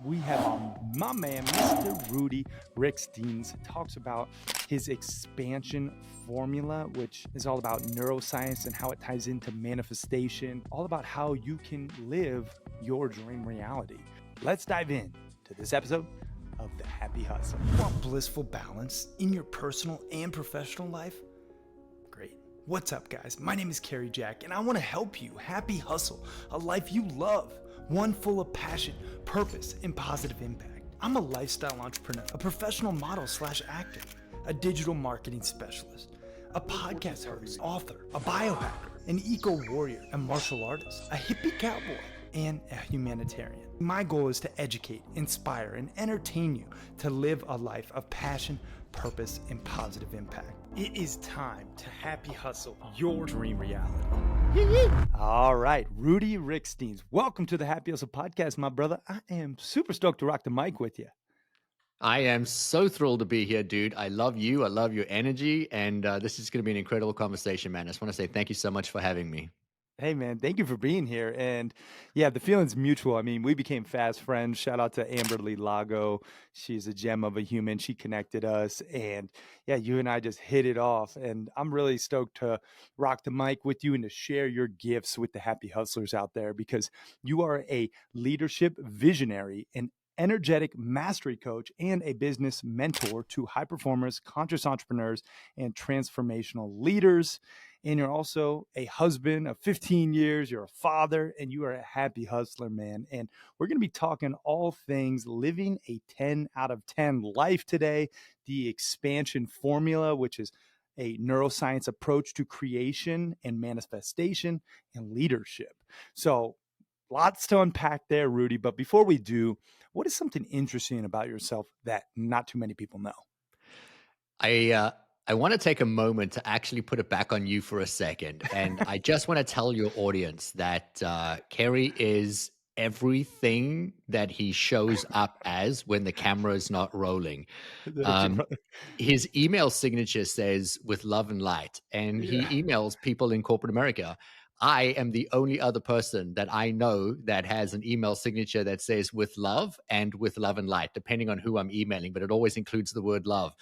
we have my man, Mr. Rudi Riekstins, talks about his expansion formula, which is all about neuroscience and how it ties into manifestation, all about how you can live your dream reality. Let's dive in to this episode of The Happy Hustle. Want blissful balance in your personal and professional life? Great. What's up, guys? My name is Carrie Jack, and I want to help you happy hustle a life you love, one full of passion, purpose, and positive impact. I'm a lifestyle entrepreneur, a professional model / actor, a digital marketing specialist, a podcast host, author, a biohacker, an eco warrior, a martial artist, a hippie cowboy, and a humanitarian. My goal is to educate, inspire, and entertain you to live a life of passion, purpose, and positive impact. It is time to happy hustle your dream reality. All right, Rudi Riekstins, welcome to the Happy Hustle Podcast, my brother. I am super stoked to rock the mic with you. I am so thrilled to be here, dude. I love you. I love your energy. And this is going to be an incredible conversation, man. I just want to say thank you so much for having me. Hey, man, thank you for being here. And yeah, the feeling's mutual. I mean, we became fast friends. Shout out to Amberly Lago. She's a gem of a human. She connected us. And yeah, you and I just hit it off. And I'm really stoked to rock the mic with you and to share your gifts with the happy hustlers out there, because you are a leadership visionary, an energetic mastery coach, and a business mentor to high performers, conscious entrepreneurs, and transformational leaders. And you're also a husband of 15 years. You're a father, and you are a happy hustler, man. And we're going to be talking all things living a 10 out of 10 life today, the expansion formula, which is a neuroscience approach to creation and manifestation and leadership. So lots to unpack there, Rudi. But before we do, what is something interesting about yourself that not too many people know? I want to take a moment to actually put it back on you for a second. And I just want to tell your audience that Kerry is everything that he shows up as when the camera is not rolling. Thank you, Um, brother. his email signature says "with love and light," and Yeah. he emails people in corporate America. I am the only other person that I know that has an email signature that says "with love" and "with love and light," depending on who I'm emailing, but it always includes the word love.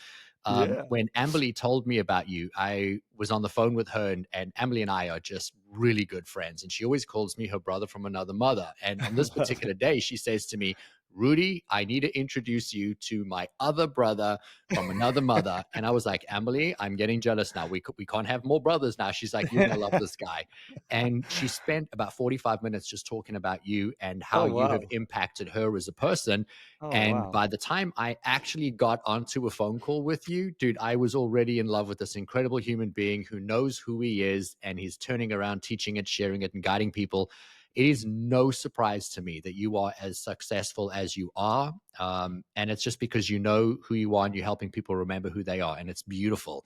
Yeah. When Amberly told me about you, I was on the phone with her, and Amberly and I are just really good friends. And she always calls me her brother from another mother. And on this Love particular it. day, she says to me, "Rudi, I need to introduce you to my other brother from another mother." And I was like, "Amberly, I'm getting jealous now. We can't have more brothers now." She's like, "You're going to love this guy." And she spent about 45 minutes just talking about you and how Oh, you have wow. impacted her as a person. Oh, And wow. by the time I actually got onto a phone call with you, dude, I was already in love with this incredible human being who knows who he is, and he's turning around, teaching it, sharing it, and guiding people. It is no surprise to me that you are as successful as you are. And it's just because you know who you are and you're helping people remember who they are. And it's beautiful.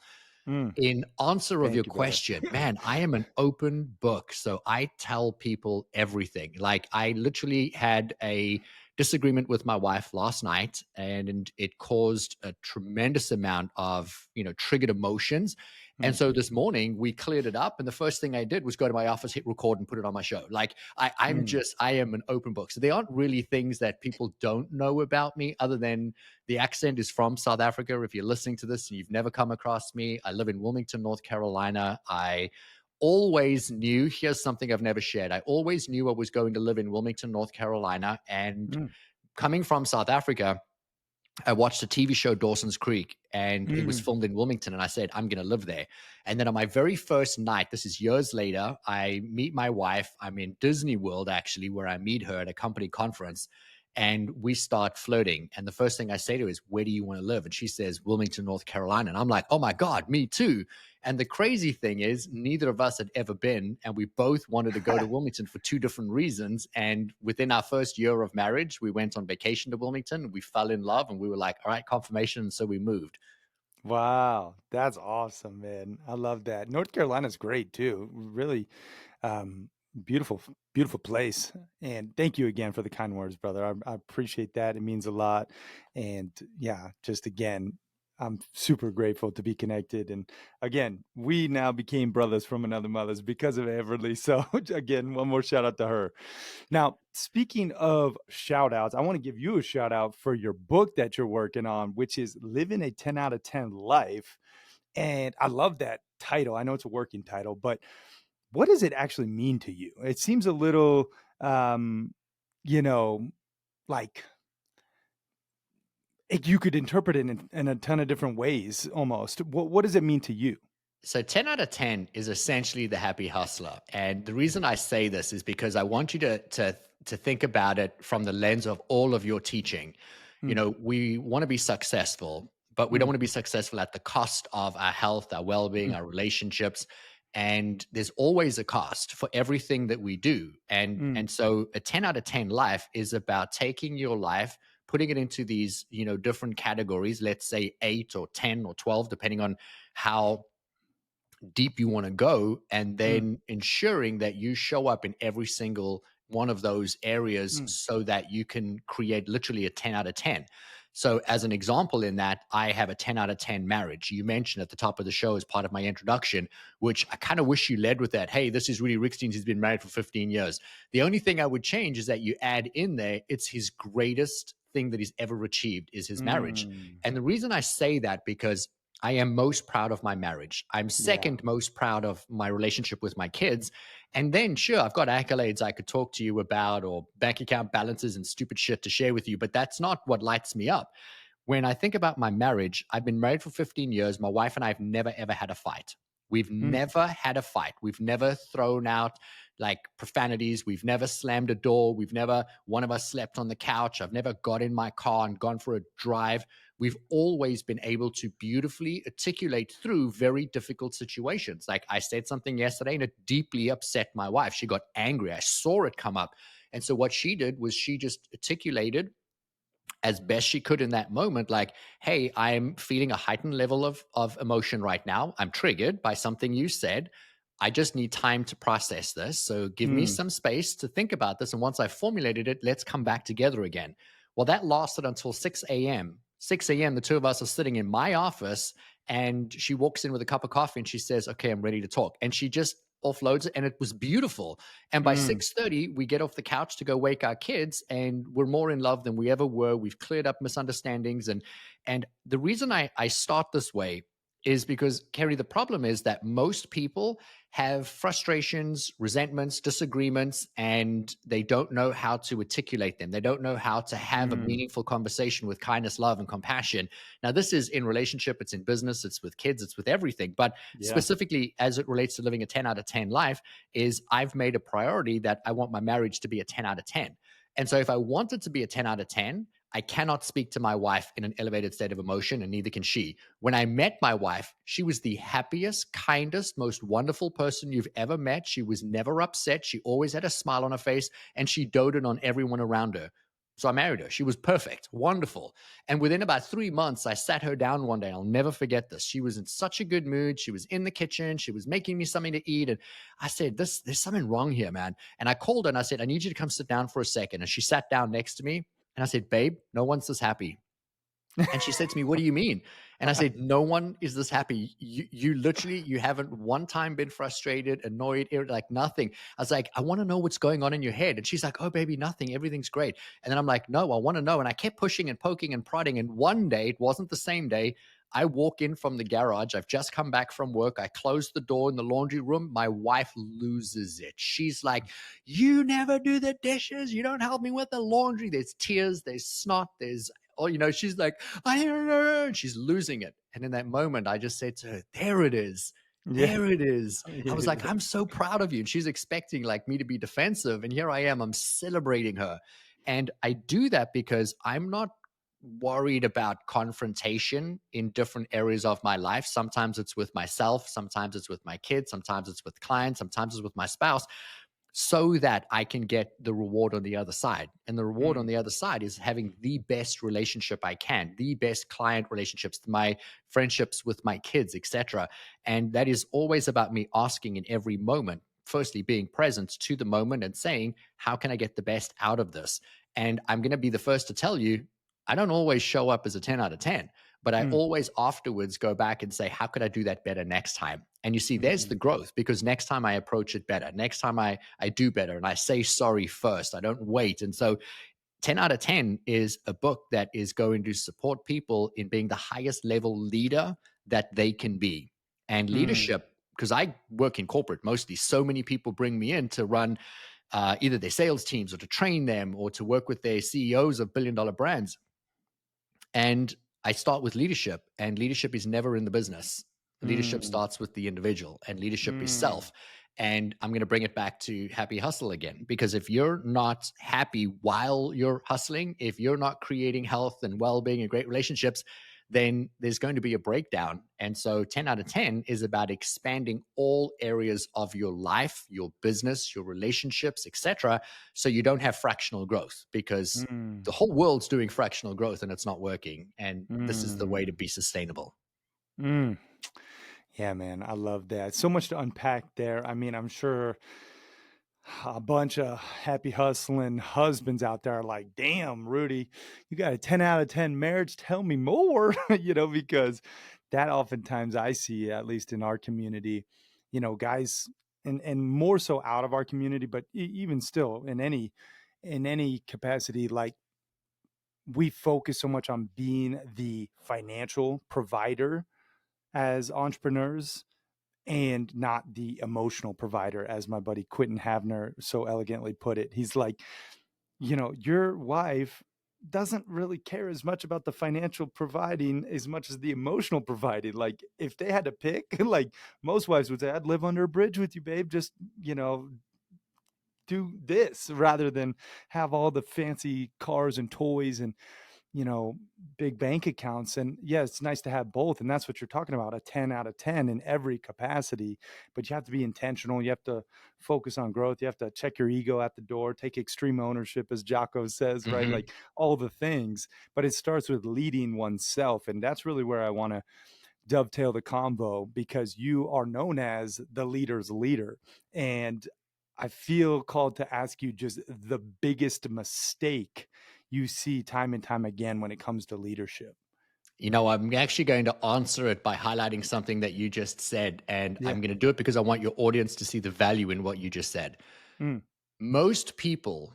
Mm, In answer of your thank you, brother. question, man, I am an open book. So I tell people everything. Like, I literally had a disagreement with my wife last night, and it caused a tremendous amount of, triggered emotions. And Mm, so this morning we cleared it up. And the first thing I did was go to my office, hit record, and put it on my show. Like, mm, I am an open book. So there aren't really things that people don't know about me other than the accent is from South Africa. If you're listening to this and you've never come across me, I live in Wilmington, North Carolina. I always knew, here's something I've never shared. I always knew I was going to live in Wilmington, North Carolina. And mm, coming from South Africa, I watched a TV show, Dawson's Creek, and it was mm. filmed in Wilmington. And I said, I'm going to live there. And then on my very first night, this is years later, I meet my wife. I'm in Disney World, actually, where I meet her at a company conference. And we start flirting. And the first thing I say to her is, "Where do you want to live?" And she says, "Wilmington, North Carolina." And I'm like, "Oh my God, me too." And the crazy thing is, neither of us had ever been. And we both wanted to go to Wilmington for two different reasons. And within our first year of marriage, we went on vacation to Wilmington. We fell in love and we were like, all right, confirmation. And so we moved. Wow, that's awesome, man. I love that. North Carolina's great too. Really um, beautiful, beautiful place. And thank you again for the kind words, brother. I appreciate that. It means a lot. And yeah, just again, I'm super grateful to be connected. And again, we now became brothers from another mother's because of Everly. So again, one more shout out to her. Now, speaking of shout outs, I want to give you a shout out for your book that you're working on, which is Living a 10 out of 10 Life. And I love that title. I know it's a working title, but what does it actually mean to you? It seems a little, um, you know, like you could interpret it in a ton of different ways almost. What does it mean to you? So 10 out of 10 is essentially the happy hustler. And the reason I say this is because I want you to think about it from the lens of all of your teaching. You Mm, know, we want to be successful, but we don't mm, want to be successful at the cost of our health, our well-being, mm, our relationships. And there's always a cost for everything that we do. mm, And so a 10 out of 10 life is about taking your life, putting it into these, different categories, let's say 8 or 10 or 12, depending on how deep you want to go, and mm, then ensuring that you show up in every single one of those areas mm, so that you can create literally a 10 out of 10. So, as an example, in that, I have a 10 out of 10 marriage. You mentioned at the top of the show as part of my introduction, which I kind of wish you led with that. Hey, this is Rudi Riekstins. He's been married for 15 years. The only thing I would change is that you add in there, it's his greatest thing that he's ever achieved is his marriage. mm. And the reason I say that, because I am most proud of my marriage. I'm Yeah. second most proud of my relationship with my kids. And then, sure, I've got accolades I could talk to you about, or bank account balances and stupid shit to share with you, but that's not what lights me up. When I think about my marriage, I've been married for 15 years. My wife and I have never, ever had a fight. We've Mm, never had a fight. We've never thrown out like profanities. We've never slammed a door. We've never, one of us slept on the couch. I've never got in my car and gone for a drive. We've always been able to beautifully articulate through very difficult situations. Like I said something yesterday and it deeply upset my wife. She got angry. I saw it come up. And so what she did was she just articulated as best she could in that moment, like, hey, I'm feeling a heightened level of emotion right now. I'm triggered by something you said. I just need time to process this, so give me mm, some space to think about this, and once I formulated it, let's come back together again. Well, that lasted until 6 a.m. 6 a.m., the two of us are sitting in my office, and she walks in with a cup of coffee and she says, okay, I'm ready to talk. And she just offloads it, and it was beautiful. And by mm, 6:30, we get off the couch to go wake our kids, and we're more in love than we ever were. We've cleared up misunderstandings. And the reason I start this way is because, Kerry, the problem is that most people have frustrations, resentments, disagreements, and they don't know how to articulate them. They don't know how to have a mm. meaningful conversation with kindness, love, and compassion. Now, this is in relationship, it's in business, it's with kids, it's with everything. But Yeah. specifically as it relates to living a 10 out of 10 life, is I've made a priority that I want my marriage to be a 10 out of 10. And so if I want it to be a 10 out of 10, I cannot speak to my wife in an elevated state of emotion, and neither can she. When I met my wife, she was the happiest, kindest, most wonderful person you've ever met. She was never upset. She always had a smile on her face, and she doted on everyone around her. So I married her. She was perfect, wonderful. And within about 3 months, I sat her down one day. I'll never forget this. She was in such a good mood. She was in the kitchen. She was making me something to eat. And I said, there's something wrong here, man. And I called her and I said, I need you to come sit down for a second. And she sat down next to me. And I said, babe, no one's this happy. And she said to me, what do you mean? And I said, no one is this happy. You literally, you haven't one time been frustrated, annoyed, like nothing. I was like, I want to know what's going on in your head. And she's like, oh, baby, nothing. Everything's great. And then I'm like, no, I want to know. And I kept pushing and poking and prodding. And one day, it wasn't the same day, I walk in from the garage. I've just come back from work. I close the door in the laundry room. My wife loses it. She's like, you never do the dishes. You don't help me with the laundry. There's tears, there's snot, there's, oh, she's like, I don't know. And she's losing it. And in that moment, I just said to her, there it is. Yeah. There it is. I was like, Yeah. I'm so proud of you. And she's expecting like me to be defensive. And here I am, I'm celebrating her. And I do that because I'm not worried about confrontation in different areas of my life. Sometimes it's with myself, sometimes it's with my kids, sometimes it's with clients, sometimes it's with my spouse, so that I can get the reward on the other side. And the reward on Mm, the other side is having the best relationship I can, the best client relationships, my friendships with my kids, etc. And that is always about me asking in every moment, firstly, being present to the moment and saying, how can I get the best out of this? And I'm going to be the first to tell you, I don't always show up as a 10 out of 10. But I Mm, always afterwards go back and say, how could I do that better next time? And you see, there's mhm, the growth, because next time I approach it better, next time I do better, and I say sorry first, I don't wait. And so 10 out of 10 is a book that is going to support people in being the highest level leader that they can be. And mm, leadership, because I work in corporate mostly, so many people bring me in to run either their sales teams or to train them or to work with their CEOs of billion-dollar brands. And I start with leadership, and leadership is never in the business. Leadership mm, starts with the individual, and leadership is mm, self. And I'm going to bring it back to happy hustle again, because if you're not happy while you're hustling, if you're not creating health and well being and great relationships, then there's going to be a breakdown. And so 10 out of 10 is about expanding all areas of your life, your business, your relationships, etc. So you don't have fractional growth, because mm, the whole world's doing fractional growth and it's not working. And this is the way to mm, be sustainable. mm. Yeah, man, I love that. So much to unpack there. I mean, I'm sure a bunch of happy hustling husbands out there are like, damn, Rudy, you got a 10 out of 10 marriage. Tell me more, because that oftentimes I see, at least in our community, guys, and more so out of our community, but even still in any capacity, like we focus so much on being the financial provider as entrepreneurs and not the emotional provider, as my buddy Quentin Havner so elegantly put it. He's like, your wife doesn't really care as much about the financial providing as much as the emotional providing. Like, if they had to pick, like most wives would say, I'd live under a bridge with you, babe. Just, do this rather than have all the fancy cars and toys and you know, big bank accounts. And yeah, it's nice to have both. And that's what you're talking about, a 10 out of 10 in every capacity. But you have to be intentional. You have to focus on growth. You have to check your ego at the door, take extreme ownership, as Jocko says, right? Hmm. Like all the things. But it starts with leading oneself. And that's really where I want to dovetail the combo, because you are known as the leader's leader. And I feel called to ask you just the biggest mistake you see time and time again when it comes to leadership. I'm actually going to answer it by highlighting something that you just said. And Yeah. I'm going to do it because I want your audience to see the value in what you just said. Mm, Most people,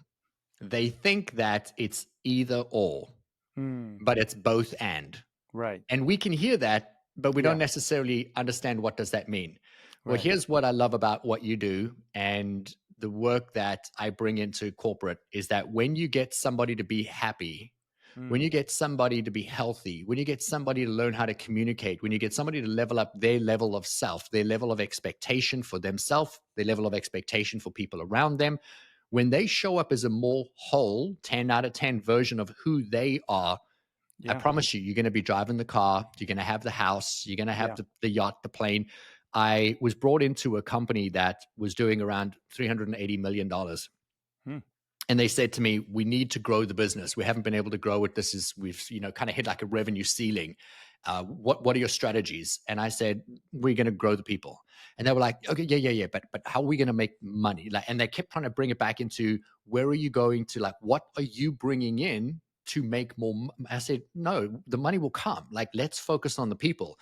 they think that it's either or, mm, but it's both and. right. And we can hear that, but we don't Yeah. necessarily understand what does that mean. Well, Right. here's what I love about what you do and the work that I bring into corporate is that when you get somebody to be happy, when Mm, you get somebody to be healthy, when you get somebody to learn how to communicate, when you get somebody to level up their level of self, their level of expectation for themselves, their level of expectation for people around them, when they show up as a more whole 10 out of 10 version of who they are, I yeah. promise you, you're going to be driving the car, you're going to have the house, you're going to have Yeah. the yacht, the plane. I was brought into a company that was doing around $380 million. Mm, And they said to me, we need to grow the business. We haven't been able to grow it. We've, kind of hit like a revenue ceiling. What are your strategies? And I said, we're going to grow the people. And they were like, okay, yeah. But how are we going to make money? Like, and they kept trying to bring it back into where are you going to, like, what are you bringing in to make more? I said, no, the money will come. Like, let's focus on the people.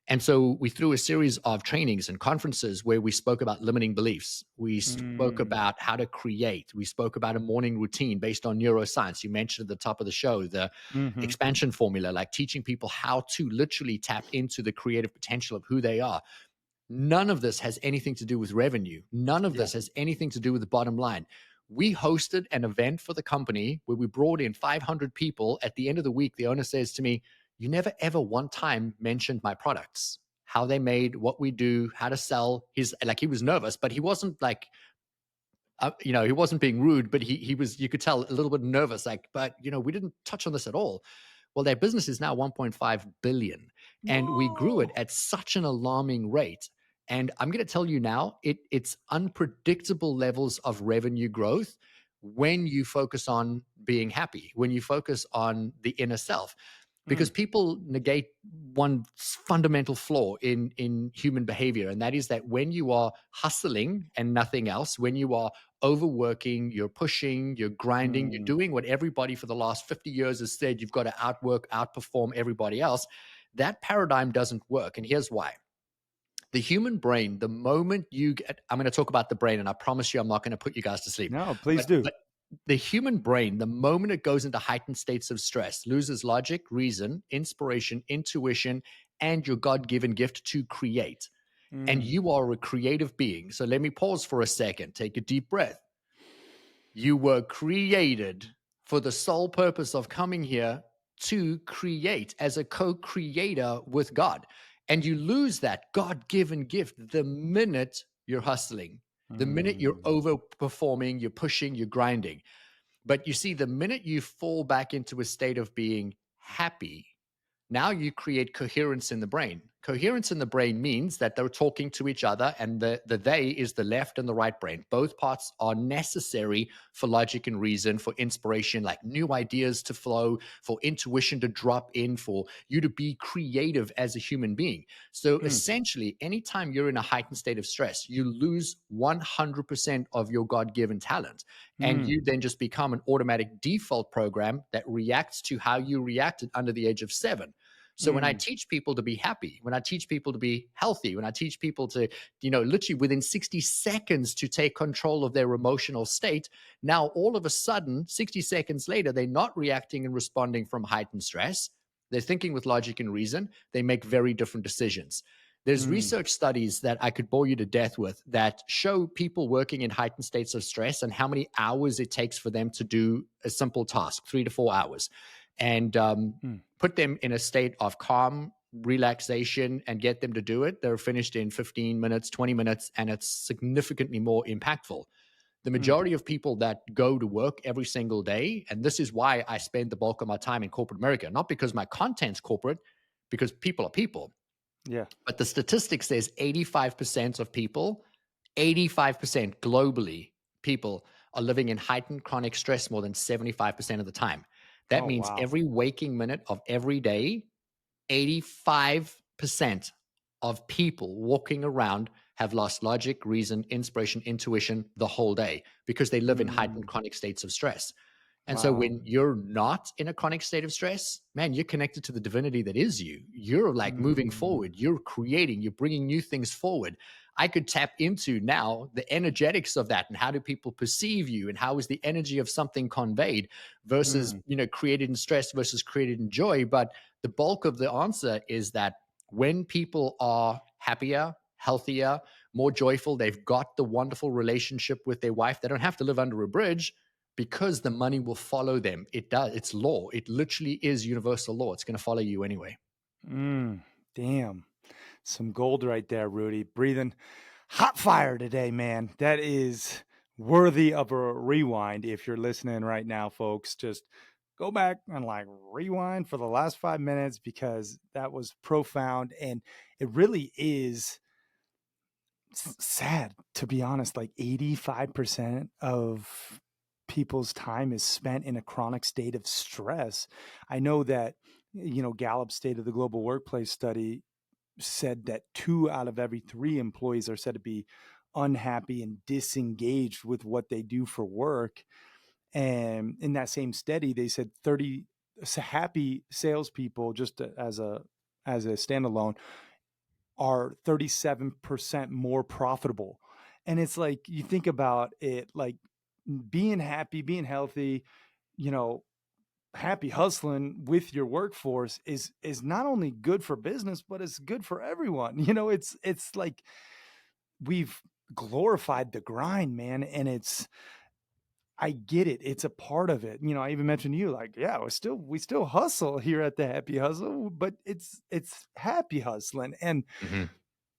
And so we threw a series of trainings and conferences where we spoke about limiting beliefs. We spoke mm, about how to create. We spoke about a morning routine based on neuroscience. You mentioned at the top of the show the hmm. expansion formula, like teaching people how to literally tap into the creative potential of who they are. None of this has anything to do with revenue. None of Yeah. this has anything to do with the bottom line. We hosted an event for the company where we brought in 500 people. At the end of the week, the owner says to me, you never ever one time mentioned my products, how they made, what we do, how to sell. He was nervous, but he wasn't like, he wasn't being rude, but he was, you could tell a little bit nervous, like, but we didn't touch on this at all. Well, their business is now 1.5 billion and we grew it Whoa. at such an alarming rate. And I'm going to tell you now, it's unpredictable levels of revenue growth when you focus on being happy, when you focus on the inner self, because Mm, people negate one fundamental flaw in human behavior, and that is that when you are hustling and nothing else, when you are overworking, you're pushing, you're grinding, you're Mm. doing what everybody for the last 50 years has said you've got to outwork, outperform everybody else. That paradigm doesn't work. And here's why. The human brain, the moment you get, I'm going to talk about the brain, and I promise you, I'm not going to put you guys to sleep. No, please But, do. but the human brain, the moment it goes into heightened states of stress, loses logic, reason, inspiration, intuition, and your God given gift to create. And Mm. you are a creative being. So let me pause for a second. Take a deep breath. You were created for the sole purpose of coming here to create as a co creator with God. And you lose that God given gift the minute you're hustling, the minute you're Mm. overperforming, you're pushing, you're grinding. But you see, the minute you fall back into a state of being happy, now you create coherence in the brain. Coherence in the brain means that they're talking to each other, and the they is the left and the right brain. Both parts are necessary for logic and reason, for inspiration, like new ideas to flow, for intuition to drop in, for you to be creative as a human being. So Mm. essentially, anytime you're in a heightened state of stress, you lose 100% of your God given talent. And Mm. you then just become an automatic default program that reacts to how you reacted under the age of 7. So when I Mm. teach people to be happy, when I teach people to be healthy, when I teach people to, literally within 60 seconds to take control of their emotional state, now all of a sudden, 60 seconds later, they're not reacting and responding from heightened stress. They're thinking with logic and reason. They make very different decisions. There's Mm. research studies that I could bore you to death with that show people working in heightened states of stress and how many hours it takes for them to do a simple task, 3 to 4 hours. And Mm. put them in a state of calm, relaxation, and get them to do it. They're finished in 15 minutes, 20 minutes, and it's significantly more impactful. The Mm. majority of people that go to work every single day, and this is why I spend the bulk of my time in corporate America, not because my content's corporate, because people are people. Yeah. But the statistic says 85% of people, 85% globally, people are living in heightened chronic stress more than 75% of the time. That Oh, means wow. every waking minute of every day, 85% of people walking around have lost logic, reason, inspiration, intuition the whole day because they live in heightened Mm. chronic states of stress. And so Wow. when you're not in a chronic state of stress, man, you're connected to the divinity that is you. You're like moving Mm. forward, you're creating, you're bringing new things forward. I could tap into now the energetics of that and how do people perceive you and how is the energy of something conveyed versus, Mm. created in stress versus created in joy. But the bulk of the answer is that when people are happier, healthier, more joyful, they've got the wonderful relationship with their wife, they don't have to live under a bridge because the money will follow them. It does. It's law. It literally is universal law. It's going to follow you anyway. Mm. Damn. Some gold right there, Rudy. Breathing hot fire today, man. That is worthy of a rewind. If you're listening right now, folks, just go back and like rewind for the last 5 minutes because that was profound. And it really is sad, to be honest. Like 85% of people's time is spent in a chronic state of stress. I know that, Gallup State of the Global Workplace study said that 2 out of every 3 employees are said to be unhappy and disengaged with what they do for work. And in that same study, they said 30 happy salespeople, just as a standalone, are 37% more profitable. And it's like you think about it, like being happy, being healthy, you know, happy hustling with your workforce is not only good for business but it's good for everyone. It's like we've glorified the grind, man, and I get it, it's a part of it. I even mentioned to you, like, yeah, we still hustle here at the Happy Hustle, but it's happy hustling. And Mhm.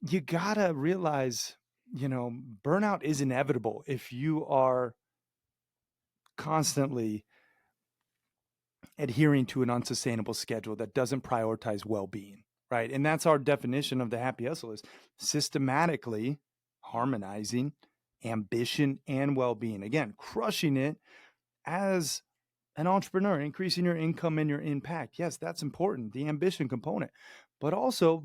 you gotta realize, burnout is inevitable if you are constantly adhering to an unsustainable schedule that doesn't prioritize well-being, right? And that's our definition of the happy hustle: is systematically harmonizing ambition and well-being. Again, crushing it as an entrepreneur, increasing your income and your impact. Yes, that's important, the ambition component, but also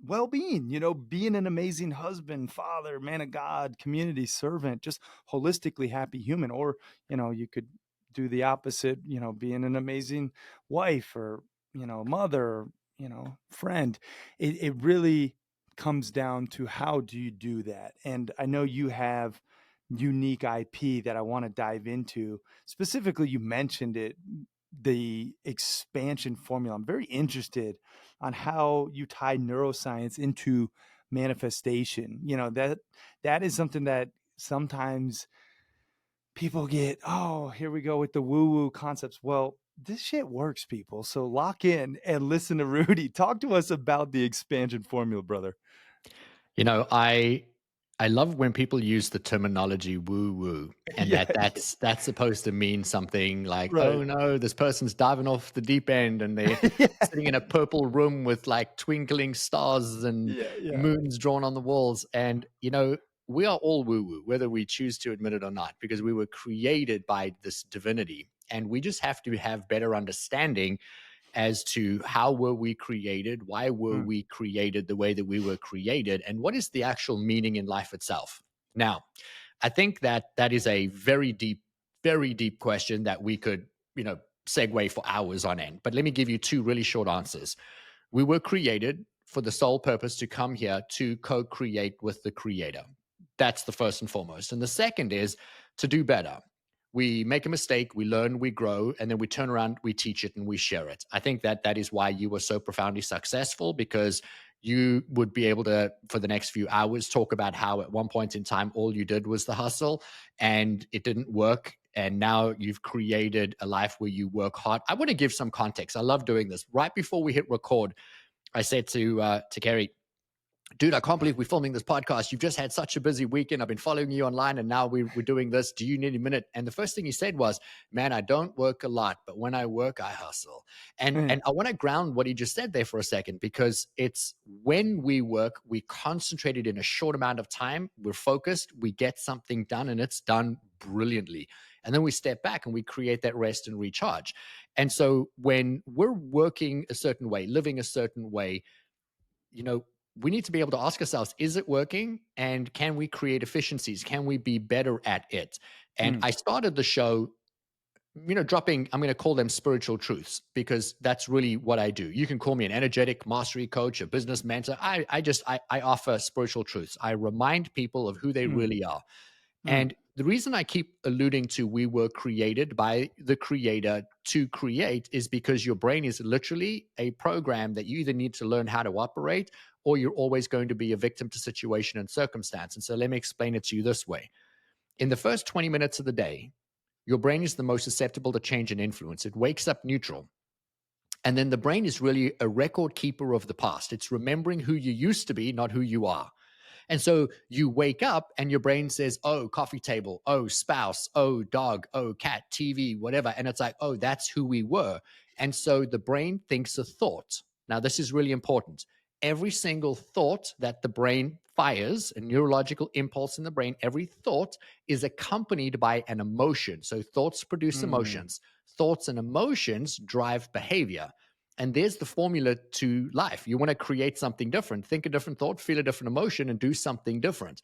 well-being, being an amazing husband, father, man of God, community servant, just holistically happy human. Or, you could do the opposite, being an amazing wife or, mother, friend. It really comes down to how do you do that. And I know you have unique IP that I want to dive into. Specifically, you mentioned it, the expansion formula. I'm very interested on how you tie neuroscience into manifestation. That is something that sometimes people get, oh, here we go with the woo-woo concepts. Well, this shit works, people. So lock in and listen to Rudy. Talk to us about the expansion formula, brother. You know, I love when people use the terminology woo woo, and Yeah, yeah, that's supposed to mean something like, right. oh no, this person's diving off the deep end and they're Yeah, sitting in a purple room with like twinkling stars and yeah, yeah. moons drawn on the walls. And we are all woo woo, whether we choose to admit it or not, because we were created by this divinity. And we just have to have better understanding as to how were we created, why were Mm, we created the way that we were created, and what is the actual meaning in life itself. Now, I think that that is a very deep question that we could, segue for hours on end. But let me give you two really short answers. We were created for the sole purpose to come here to co create with the creator. That's the first and foremost. And the second is to do better. We make a mistake, we learn, we grow, and then we turn around, we teach it, and we share it. I think that that is why you were so profoundly successful, because you would be able to, for the next few hours, talk about how at one point in time, all you did was the hustle and it didn't work. And now you've created a life where you work hard. I want to give some context. I love doing this. Right before we hit record, I said to Kerry, dude, I can't believe we're filming this podcast. You've just had such a busy weekend. I've been following you online and now we're doing this. Do you need a minute? And the first thing he said was, man, I don't work a lot, but when I work, I hustle. And mm, I want to ground what he just said there for a second, because it's when we work, we concentrated in a short amount of time, we're focused, we get something done, and it's done brilliantly. And then we step back and we create that rest and recharge. And so when we're working a certain way, living a certain way, you know, we need to be able to ask ourselves, is it working? And can we create efficiencies? Can we be better at it? And mm, I started the show, dropping, I'm going to call them spiritual truths, because that's really what I do. You can call me an energetic mastery coach, a business mentor. I offer spiritual truths. I remind people of who they mm, really are. mm, And the reason I keep alluding to we were created by the creator to create is because your brain is literally a program that you either need to learn how to operate, or you're always going to be a victim to situation and circumstance. And so let me explain it to you this way. In the first 20 minutes of the day, your brain is the most susceptible to change and influence. It wakes up neutral. And then the brain is really a record keeper of the past. It's remembering who you used to be, not who you are. And so you wake up and your brain says, oh, coffee table, oh, spouse, oh, dog, oh, cat, TV, whatever. And it's like, oh, that's who we were. And so the brain thinks a thought. Now, this is really important. Every single thought that the brain fires, a neurological impulse in the brain, every thought is accompanied by an emotion. So thoughts produce mm, emotions. Thoughts and emotions drive behavior. And there's the formula to life. You want to create something different, think a different thought, feel a different emotion, and do something different.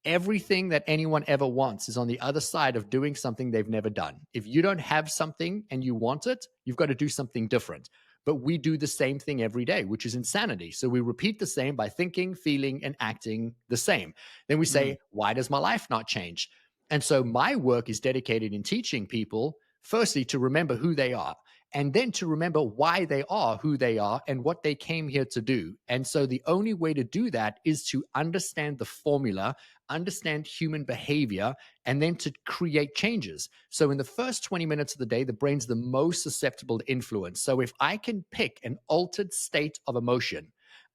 Everything that anyone ever wants is on the other side of doing something they've never done. If you don't have something and you want it, you've got to do something different. But we do the same thing every day, which is insanity. So we repeat the same by thinking, feeling, and acting the same. Then we mm, say, why does my life not change? And so my work is dedicated in teaching people, firstly, to remember who they are, and then to remember why they are who they are and what they came here to do. And so the only way to do that is to understand the formula, understand human behavior, and then to create changes. So in the first 20 minutes of the day, the brain's the most susceptible to influence. So if I can pick an altered state of emotion,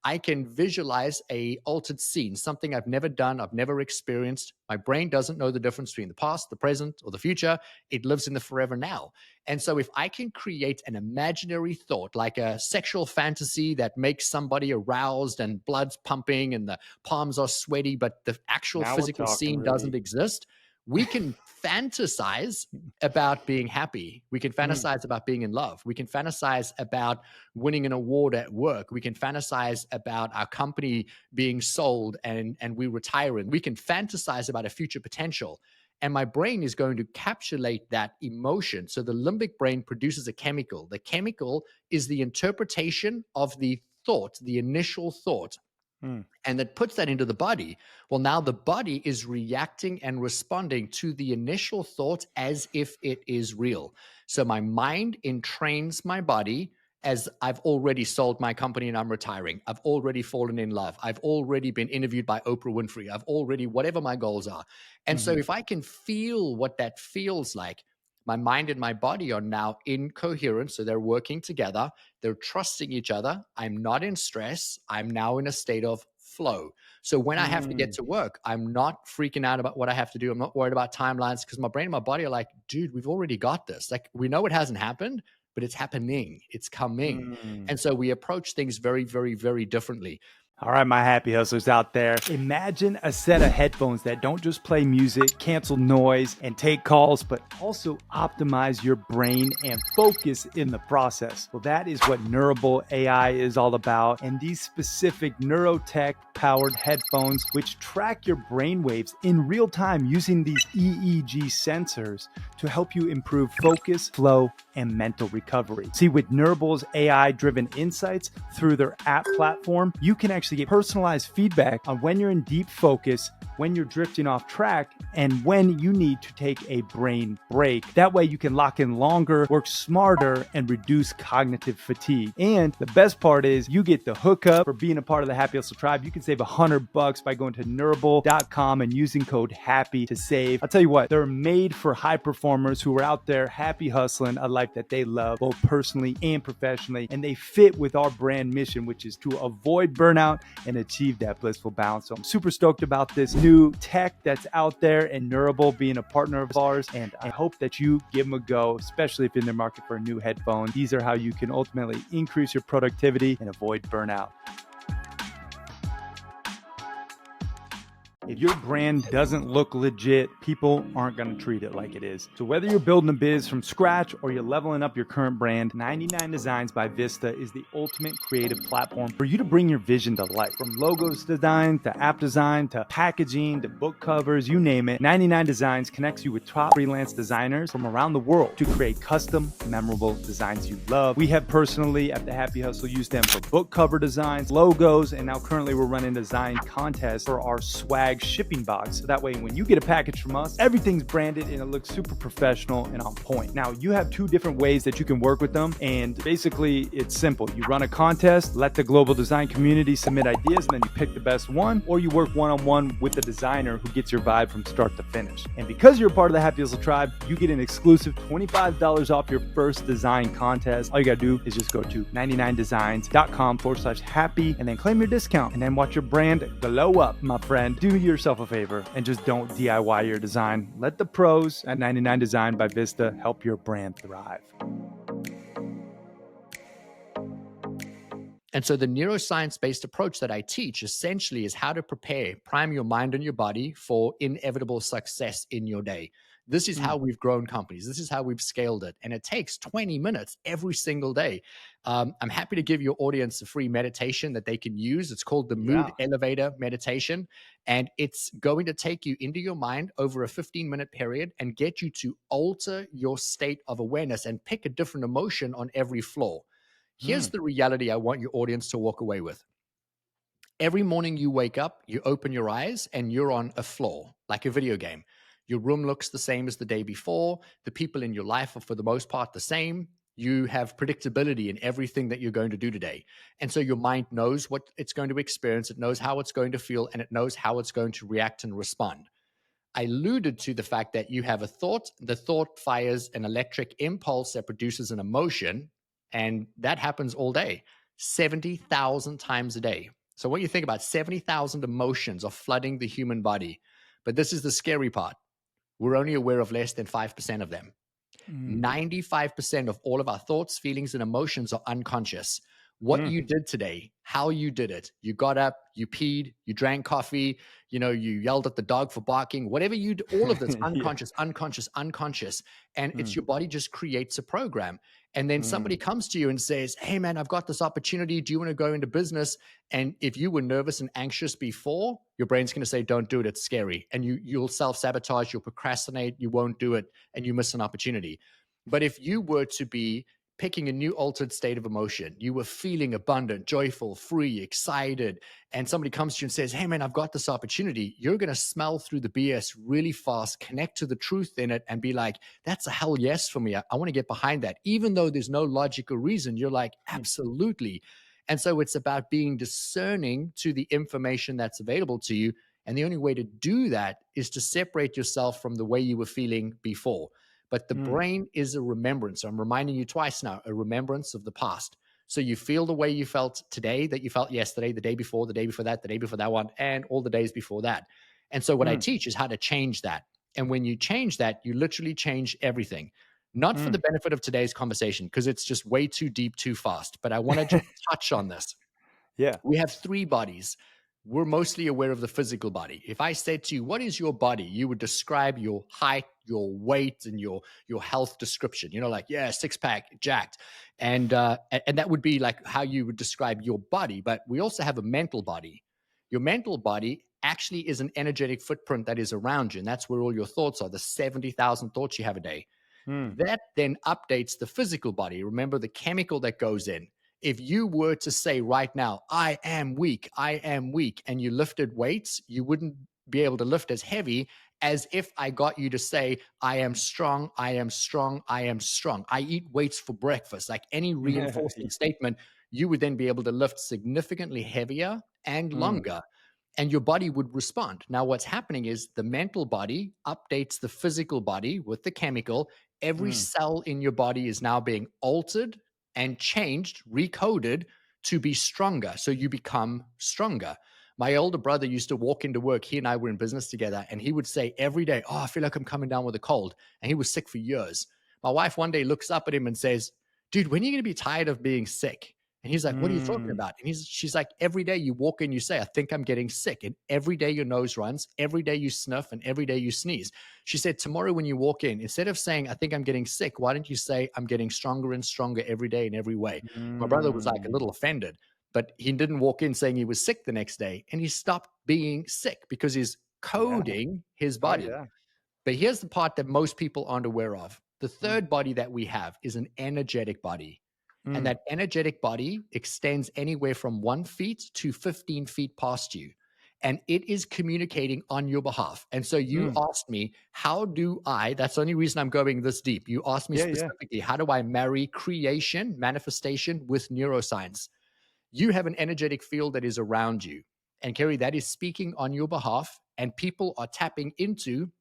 I can visualize a altered scene, something I've never done, I've never experienced. My brain doesn't know the difference between the past, the present, or the future. It lives in the forever now. And so if I can create an imaginary thought, like a sexual fantasy that makes somebody aroused and blood's pumping and the palms are sweaty, but the actual now we're physical talking, scene doesn't Rudy. exist, We can fantasize about being happy. We can Mm, fantasize about being in love. We can fantasize about winning an award at work. We can fantasize about our company being sold and we retiring. We can fantasize about a future potential. And my brain is going to capsulate that emotion. So the limbic brain produces a chemical. The chemical is the interpretation of the thought, the initial thought, mm, and that puts that into the body. Well, now the body is reacting and responding to the initial thought as if it is real. So my mind entrains my body as I've already sold my company and I'm retiring. I've already fallen in love. I've already been interviewed by Oprah Winfrey. I've already, whatever my goals are. And so mhm, if I can feel what that feels like, my mind and my body are now in coherence. So they're working together. They're trusting each other. I'm not in stress. I'm now in a state of flow. So when I have to get mm, to work, I'm not freaking out about what I have to do. I'm not worried about timelines because my brain and my body are like, dude, we've already got this. Like, we know it hasn't happened, but it's happening. It's coming. mm. And so we approach things very, very, very differently. All right, my happy hustlers out there. Imagine a set of headphones that don't just play music, cancel noise, and take calls, but also optimize your brain and focus in the process. Well, that is what Neurable AI is all about. And these specific neurotech powered headphones, which track your brain waves in real time using these EEG sensors to help you improve focus, flow, and mental recovery. See, with Neurable's AI driven insights through their app platform, you can actually get personalized feedback on when you're in deep focus, when you're drifting off track, and when you need to take a brain break. That way you can lock in longer, work smarter, and reduce cognitive fatigue. And the best part is you get the hookup for being a part of the Happy Hustle Tribe. You can save $100 by going to neurable.com and using code HAPPY to save. I'll tell you what, they're made for high performers who are out there happy hustling a life that they love, both personally and professionally. And they fit with our brand mission, which is to avoid burnout and achieve that blissful balance. So I'm super stoked about this new tech that's out there and Neurable being a partner of ours. And I hope that you give them a go, especially if you're in the market for a new headphone. These are how you can ultimately increase your productivity and avoid burnout. If your brand doesn't look legit, people aren't going to treat it like it is. So whether you're building a biz from scratch or you're leveling up your current brand, 99 Designs by Vista is the ultimate creative platform for you to bring your vision to life. From logos design to app design to packaging to book covers, you name it, 99 Designs connects you with top freelance designers from around the world to create custom, memorable designs you love. We have personally at the Happy Hustle used them for book cover designs, logos, and now currently we're running a design contest for our swag shipping box. So that way, when you get a package from us, everything's branded and it looks super professional and on point. Now, you have two different ways that you can work with them. And basically, it's simple. You run a contest, let the global design community submit ideas, and then you pick the best one, or you work one-on-one with the designer who gets your vibe from start to finish. And because you're a part of the Happy Hustle Tribe, you get an exclusive $25 off your first design contest. All you gotta do is just go to 99designs.com/happy and then claim your discount and then watch your brand glow up, my friend. Do yourself a favor and just don't DIY your design. Let the pros at 99 Design by Vista help your brand thrive. And so the neuroscience based approach that I teach essentially is how to prime your mind and your body for inevitable success in your day. This is how Mm, we've grown companies. This is how we've scaled it. And it takes 20 minutes every single day. I'm happy to give your audience a free meditation that they can use. It's called the Mood yeah. Elevator Meditation. And it's going to take you into your mind over a 15-minute period and get you to alter your state of awareness and pick a different emotion on every floor. Here's Mm, the reality I want your audience to walk away with. Every morning you wake up, you open your eyes, and you're on a floor, like a video game. Your room looks the same as the day before. The people in your life are, for the most part, the same. You have predictability in everything that you're going to do today. And so your mind knows what it's going to experience, it knows how it's going to feel, and it knows how it's going to react and respond. I alluded to the fact that you have a thought, the thought fires an electric impulse that produces an emotion, and that happens all day, 70,000 times a day. So, what you think about 70,000 emotions are flooding the human body. But this is the scary part, we're only aware of less than 5% of them. mm, 95% of all of our thoughts, feelings, and emotions are unconscious. what Mm. you did today, how you did it. You got up, you peed, you drank coffee, you yelled at the dog for barking, whatever you do, all of this Yeah. unconscious, unconscious, unconscious. And it's Mm. your body just creates a program. And then somebody Mm. comes to you and says, "Hey, man, I've got this opportunity. Do you want to go into business?" And if you were nervous and anxious before, your brain's going to say, "Don't do it. It's scary." And you'll self sabotage, you'll procrastinate, you won't do it, and you miss an opportunity. But if you were to be picking a new altered state of emotion, you were feeling abundant, joyful, free, excited, and somebody comes to you and says, "Hey, man, I've got this opportunity," you're going to smell through the BS really fast, connect to the truth in it, and be like, "That's a hell yes for me. I want to get behind that." Even though there's no logical reason, you're like, Mm. "Absolutely." And so it's about being discerning to the information that's available to you. And the only way to do that is to separate yourself from the way you were feeling before. But the Mm. brain is a remembrance. I'm reminding you twice now, a remembrance of the past. So you feel the way you felt today, that you felt yesterday, the day before that, the day before that one, and all the days before that. And so what I Mm. teach is how to change that. And when you change that, you literally change everything. Not for the Mm. benefit of today's conversation, because it's just way too deep, too fast. But I want to just touch on this. Yeah. We have three bodies. We're mostly aware of the physical body. If I said to you, "What is your body?" you would describe your height, your weight, and your health description. Like, yeah, six pack, jacked, and that would be like how you would describe your body. But we also have a mental body. Your mental body actually is an energetic footprint that is around you, and that's where all your thoughts are. The 70,000 thoughts you have a day. Mm. That then updates the physical body. Remember the chemical that goes in. If you were to say right now, I am weak, and you lifted weights, you wouldn't be able to lift as heavy as if I got you to say, "I am strong, I am strong, I am strong. I eat weights for breakfast." Like any reinforcing statement, you would then be able to lift significantly heavier and Mm. longer, and your body would respond. Now, what's happening is the mental body updates the physical body with the chemical. Every Mm. cell in your body is now being altered and changed, recoded to be stronger. So you become stronger. My older brother used to walk into work. He and I were in business together, and he would say every day, "Oh, I feel like I'm coming down with a cold." And he was sick for years. My wife one day looks up at him and says, "Dude, when are you going to be tired of being sick?" And he's like, "What are you talking Mm. about?" And she's like, "Every day you walk in, you say, 'I think I'm getting sick.' And every day your nose runs, every day you sniff, and every day you sneeze." She said, "Tomorrow when you walk in, instead of saying, 'I think I'm getting sick,' why don't you say, 'I'm getting stronger and stronger every day in every way?'" My brother was like a Mm. little offended, but he didn't walk in saying he was sick the next day. And he stopped being sick because he's Yeah. coding his Oh, body. yeah. But here's the part that most people aren't aware of. The Mm. third body that we have is an energetic body. And Mm. that energetic body extends anywhere from 1 feet to 15 feet past you. And it is communicating on your behalf. And so you Mm. asked me, how do I, that's the only reason I'm going this deep. You asked me Yeah, yeah. specifically, how do I marry creation, manifestation with neuroscience? You have an energetic field that is around you. And Kerry, that is speaking on your behalf. And people are tapping into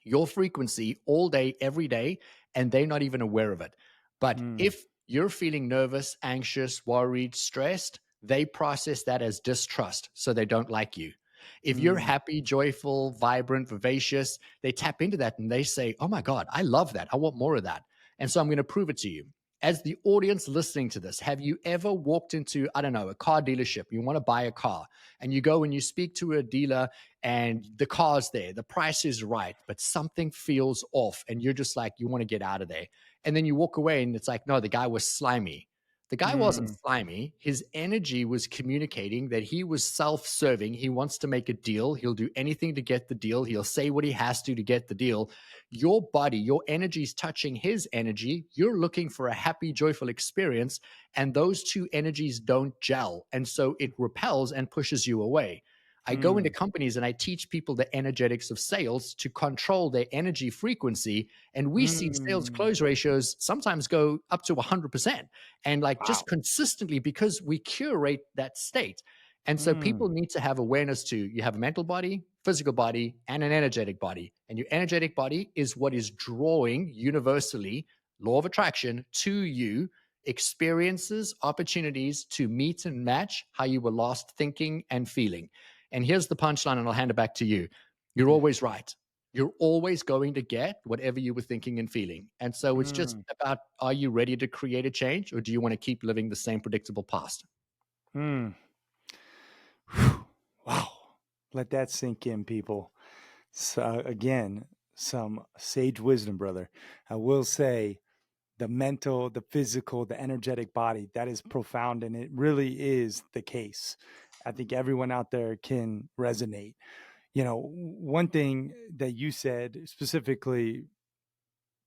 your frequency all day, every day, and they're not even aware of it. But Mm. if you're feeling nervous, anxious, worried, stressed, they process that as distrust. So they don't like you. If you're Mm. happy, joyful, vibrant, vivacious, they tap into that and they say, "Oh my God, I love that. I want more of that." And so I'm going to prove it to you. As the audience listening to this, have you ever walked into, I don't know, a car dealership? You want to buy a car and you go and you speak to a dealer and the car's there, the price is right, but something feels off, and you're just like, you want to get out of there. And then you walk away, and it's like, no, the guy was slimy. The guy wasn't Mm. slimy. His energy was communicating that he was self serving. He wants to make a deal. He'll do anything to get the deal. He'll say what he has to get the deal. Your body, your energy is touching his energy. You're looking for a happy, joyful experience. And those two energies don't gel. And so it repels and pushes you away. I go into Mm. companies and I teach people the energetics of sales to control their energy frequency. And we see sales Mm. close ratios sometimes go up to 100%, and like Wow. just consistently, because we curate that state. And so Mm. people need to have awareness to, you have a mental body, physical body, and an energetic body. And your energetic body is what is drawing universally, law of attraction, to you experiences, opportunities to meet and match how you were last thinking and feeling. And here's the punchline, and I'll hand it back to you. You're Yeah. always right. you're always going to get whatever you were thinking and feeling. And so it's just Mm, about, are you ready to create a change, or do you want to keep living the same predictable past? mm. Whew. Wow. Let that sink in, people. So, again, some sage wisdom, brother. I will say the mental, the physical, the energetic body, that is profound. And it really is the case. I think everyone out there can resonate. One thing that you said specifically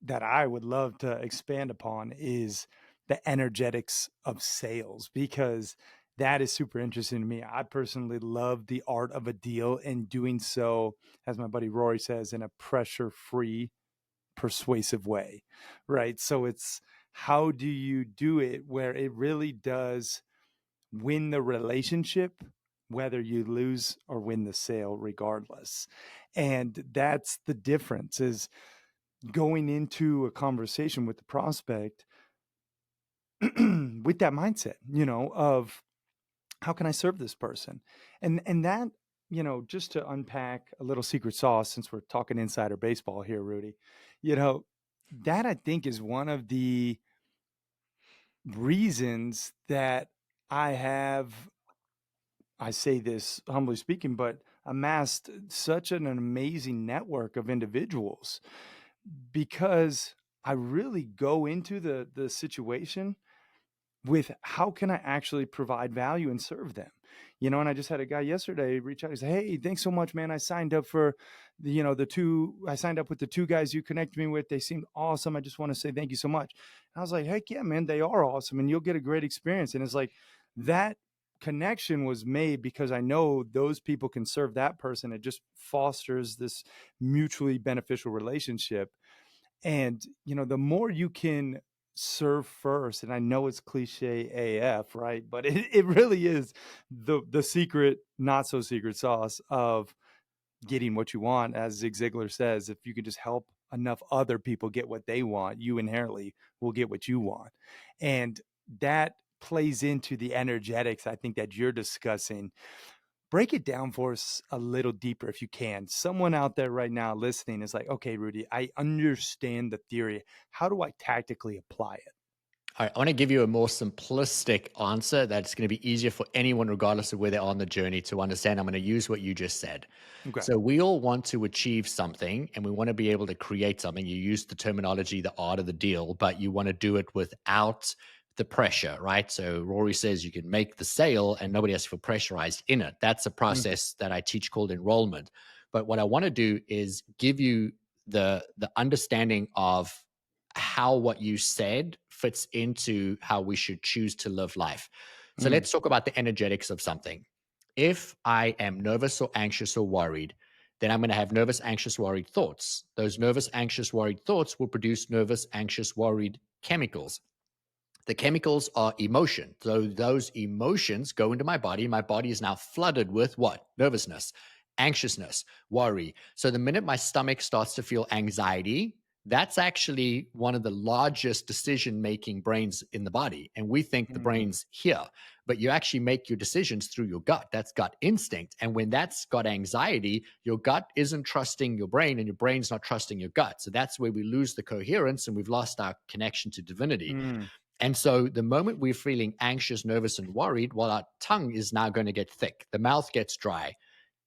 that I would love to expand upon is the energetics of sales, because that is super interesting to me. I personally love the art of a deal, and doing so, as my buddy Rory says, in a pressure free, persuasive way, right? So it's, how do you do it where it really does win the relationship, whether you lose or win the sale, regardless? And that's the difference, is going into a conversation with the prospect with that mindset, of how can I serve this person? And that, just to unpack a little secret sauce, since we're talking insider baseball here, Rudy, you know, that I think is one of the reasons that I have, I say this humbly speaking, but amassed such an amazing network of individuals, because I really go into the situation with, how can I actually provide value and serve them? And I just had a guy yesterday reach out. He said, "Hey, thanks so much, man. I signed up for I signed up with the two guys you connected me with. They seemed awesome. I just want to say thank you so much." And I was like, "Heck yeah, man. They are awesome, and you'll get a great experience." And it's like, that connection was made because I know those people can serve that person. It just fosters this mutually beneficial relationship. And, the more you can serve first, and I know it's cliche AF, right? But it really is the secret, not so secret sauce of getting what you want. As Zig Ziglar says, if you can just help enough other people get what they want, you inherently will get what you want. And that plays into the energetics, I think, that you're discussing. Break it down for us a little deeper if you can. Someone out there right now listening is like, okay, Rudy, I understand the theory. How do I tactically apply it? All right, I want to give you a more simplistic answer that's going to be easier for anyone, regardless of where they are on the journey, to understand. I'm going to use what you just said. Okay. So, we all want to achieve something and we want to be able to create something. You use the terminology, the art of the deal, but you want to do it without the pressure, right? So, Rory says you can make the sale and nobody has to feel pressurized in it. That's a Mm, process that I teach called enrollment. But what I want to do is give you the understanding of how what you said fits into how we should choose to live life. So mm, let's talk about the energetics of something. If I am nervous or anxious or worried, then I'm going to have nervous, anxious, worried thoughts. Those nervous, anxious, worried thoughts will produce nervous, anxious, worried chemicals. The chemicals are emotion. So those emotions go into my body. My body is now flooded with what? Nervousness, anxiousness, worry. So the minute my stomach starts to feel anxiety, that's actually one of the largest decision making brains in the body. And we think the mm, brain's here, but you actually make your decisions through your gut. That's gut instinct. And when that's got anxiety, your gut isn't trusting your brain and your brain's not trusting your gut. So that's where we lose the coherence and we've lost our connection to divinity. mm, And so the moment we're feeling anxious, nervous, and worried, well, our tongue is now going to get thick. The mouth gets dry.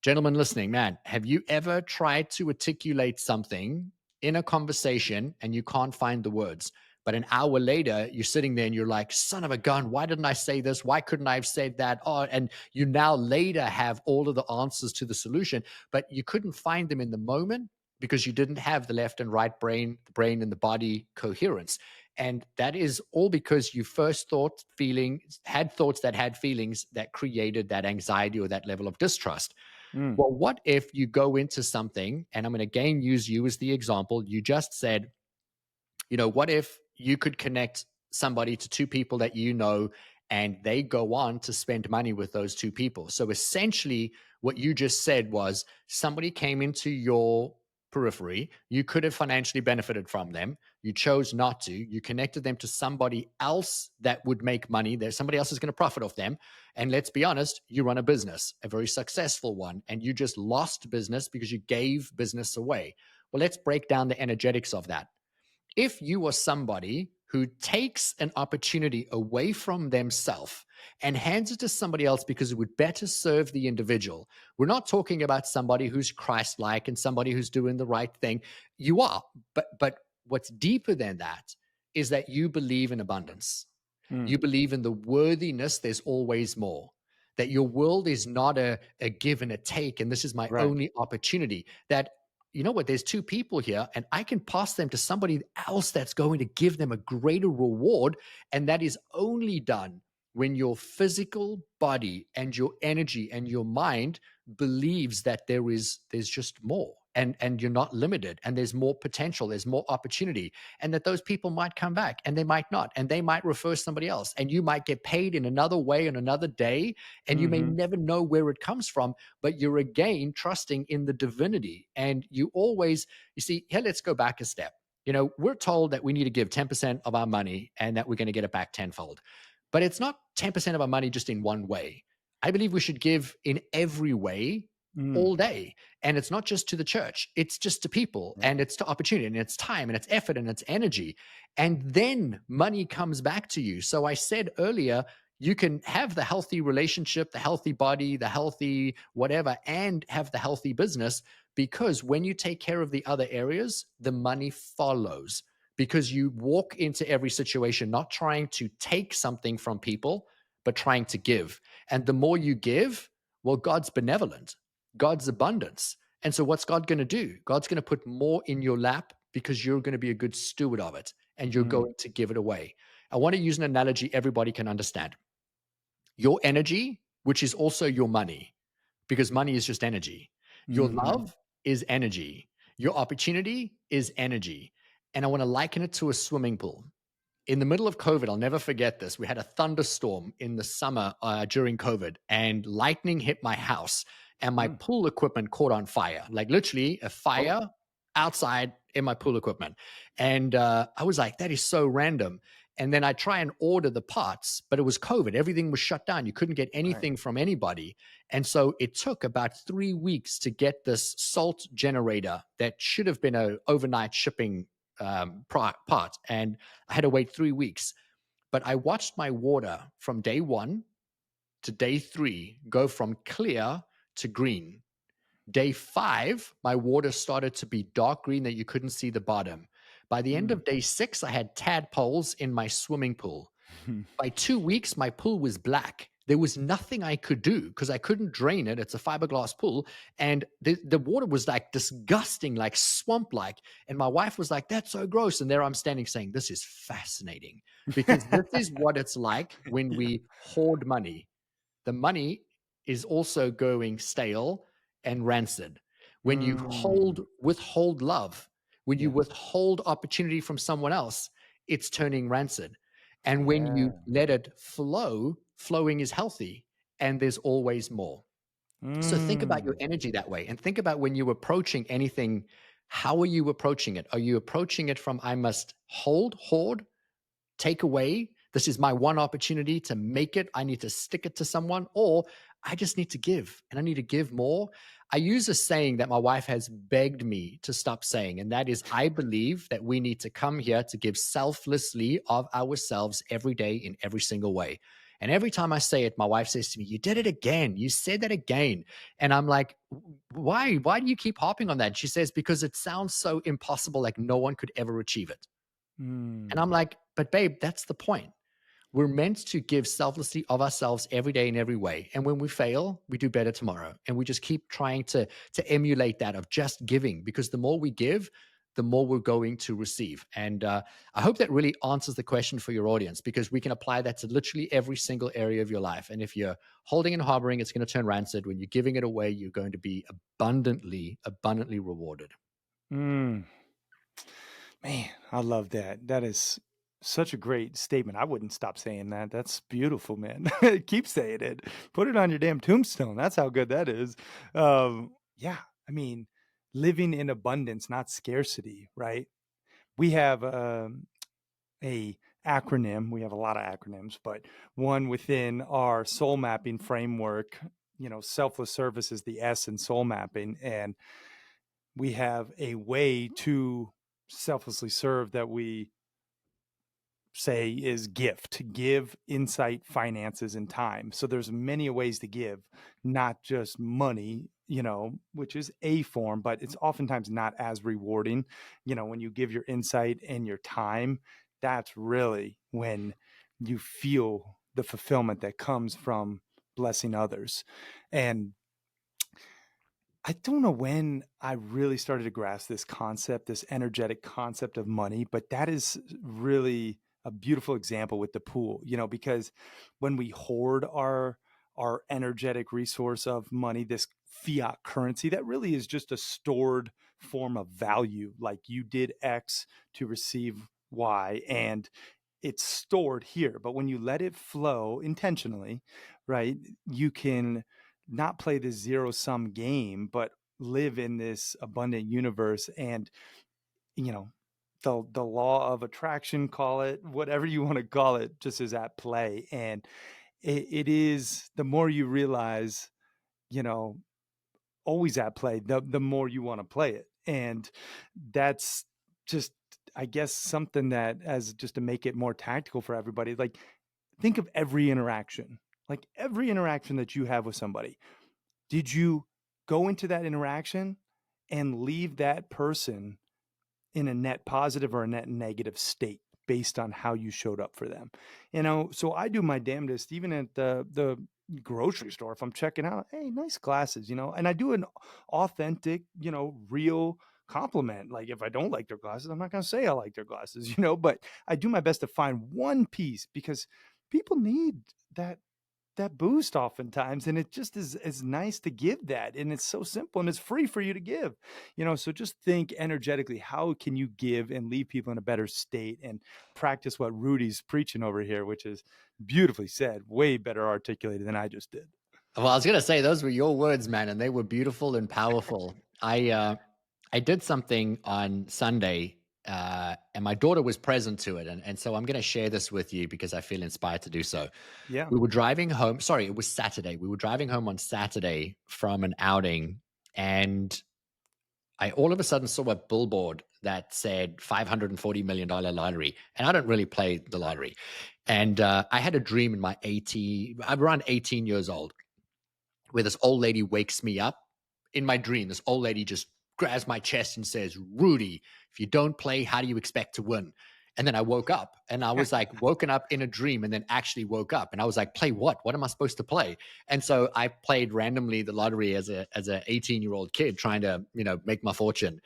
Gentlemen listening, man, have you ever tried to articulate something in a conversation and you can't find the words? But an hour later, you're sitting there and you're like, son of a gun, why didn't I say this? Why couldn't I have said that? Oh, and you now later have all of the answers to the solution, but you couldn't find them in the moment because you didn't have the left and right brain, the brain and the body coherence. And that is all because you first had thoughts that had feelings that created that anxiety or that level of distrust. mm, Well, what if you go into something, and I'm going to again use you as the example. You just said, what if you could connect somebody to two people that you know and they go on to spend money with those two people? So essentially, what you just said was somebody came into your periphery, you could have financially benefited from them. You chose not to. You connected them to somebody else that would make money. There's somebody else is going to profit off them. And let's be honest, you run a business, a very successful one, and you just lost business because you gave business away. Well, let's break down the energetics of that. If you are somebody who takes an opportunity away from themselves and hands it to somebody else because it would better serve the individual, we're not talking about somebody who's Christ-like and somebody who's doing the right thing. You are, but what's deeper than that is that you believe in abundance. Mm. You believe in the worthiness, there's always more. That your world is not a give and a take, and this is my Right. only opportunity. That, you know what, there's two people here, and I can pass them to somebody else that's going to give them a greater reward. And that is only done when your physical body and your energy and your mind believes that there's just more, and you're not limited, and there's more potential, there's more opportunity, and that those people might come back and they might not, and they might refer somebody else, and you might get paid in another way on another day, and you may Mhm. never know where it comes from, but you're again trusting in the divinity. And you always, you see, here, let's go back a step. We're told that we need to give 10% of our money and that we're going to get it back tenfold. But it's not 10% of our money just in one way. I believe we should give in every way Mm. all day. And it's not just to the church, it's just to people, Right. and it's to opportunity, and it's time, and it's effort, and it's energy. And then money comes back to you. So I said earlier, you can have the healthy relationship, the healthy body, the healthy whatever, and have the healthy business, because when you take care of the other areas, the money follows. Because you walk into every situation not trying to take something from people, but trying to give. And the more you give, well, God's benevolent, God's abundance. And so, what's God going to do? God's going to put more in your lap because you're going to be a good steward of it, and you're Mm. going to give it away. I want to use an analogy everybody can understand. Your energy, which is also your money, because money is just energy. Your Mhm. love is energy. Your opportunity is energy. And I want to liken it to a swimming pool. In the middle of COVID, I'll never forget this. We had a thunderstorm in the summer during COVID, and lightning hit my house, and my Mm. pool equipment caught on fire. Like literally a Oh. fire outside in my pool equipment. And I was like, that is so random. And then I try and order the parts, but it was COVID. Everything was shut down. You couldn't get Right. anything from anybody. And so it took about 3 weeks to get this salt generator that should have been a overnight shipping part. And I had to wait 3 weeks. But I watched my water from day one to day three go from clear to green. Day five, my water started to be dark green that you couldn't see the bottom. By the end Mm. of day six, I had tadpoles in my swimming pool. By 2 weeks, my pool was black. There was nothing I could do because I couldn't drain it. It's a fiberglass pool. And the water was like disgusting, like swamp like. And my wife was like, that's so gross. And there I'm standing saying, this is fascinating, because this is what it's like when Yeah. we hoard money. The money is also going stale and rancid. When you Mm. withhold love, when you Yeah. withhold opportunity from someone else, it's turning rancid. And when you Yeah. let it flow, flowing is healthy, and there's always more. So think about your Mm. energy that way, and think about when you're approaching anything, how are you approaching it? Are you approaching it from, I must hoard, take away? This is my one opportunity to make it. I need to stick it to someone, or I just need to give, and I need to give more. I use a saying that my wife has begged me to stop saying, and that is, I believe that we need to come here to give selflessly of ourselves every day in every single way. And every time I say it, my wife says to me, you did it again. You said that again. And I'm like, why? Why do you keep harping on that? And she says, because it sounds so impossible, like no one could ever achieve it. And I'm Mm. like, but babe, that's the point. We're meant to give selflessly of ourselves every day in every way. And when we fail, we do better tomorrow. And we just keep trying to emulate that of just giving, because the more we give, the more we're going to receive. And I hope that really answers the question for your audience, because we can apply that to literally every single area of your life. And if you're holding and harboring, it's going to turn rancid. When you're giving it away, you're going to be abundantly rewarded. Mm. Man, I love that. That is such a great statement. I wouldn't stop saying that. That's beautiful, man. Keep saying it. Put it on your damn tombstone. That's how good that is. Yeah, I mean, living in abundance, not scarcity, right? we have a acronym. We have a lot of acronyms, but one within our soul mapping framework, selfless service is the S in soul mapping. And we have a way to selflessly serve that we say is give insight, finances, and time. So there's many ways to give, not just money, which is a form, but it's oftentimes not as rewarding. When you give your insight and your time, that's really when you feel the fulfillment that comes from blessing others. And I don't know when I really started to grasp this concept, this energetic concept of money, but that is really a beautiful example with the pool, because when we hoard our energetic resource of money, this fiat currency that really is just a stored form of value, like you did X to receive Y, and it's stored here. But when you let it flow intentionally, right, you can not play this zero sum game, but live in this abundant universe. And, you know, the law of attraction, call it whatever you want to call it, just is at play. And it is, the more you realize, you know, always at play, the more you want to play it. And that's just, I guess, something that, as just to make it more tactical for everybody, like think of every interaction, like every interaction that you have with somebody. Did you go into that interaction and leave that person in a net positive or a net negative state based on how you showed up for them? So I do my damnedest, even at the grocery store, if I'm checking out, hey, nice glasses, and I do an authentic, real compliment. Like if I don't like their glasses, I'm not going to say I like their glasses, but I do my best to find one piece, because people need that boost oftentimes, and it just is nice to give that, and it's so simple and it's free for you to give. So just think energetically, how can you give and leave people in a better state, and practice what Rudy's preaching over here, which is beautifully said, way better articulated than I just did. Well, I was gonna say those were your words, man, and they were beautiful and powerful. I did something on Sunday, and my daughter was present to it, and so I'm gonna share this with you because I feel inspired to do so. Yeah. We were driving home. Sorry, it was Saturday. We were driving home on Saturday from an outing, and I all of a sudden saw a billboard that said $540 million lottery, and I don't really play the lottery. And I had a dream in my 18, I'm around 18 years old, where this old lady wakes me up in my dream. This old lady just grabs my chest and says, "Rudy, if you don't play, how do you expect to win?" And then I woke up and I was like woken up in a dream and then actually woke up and I was like, play what? What am I supposed to play? And so I played randomly the lottery as a 18-year-old kid trying to, make my fortune.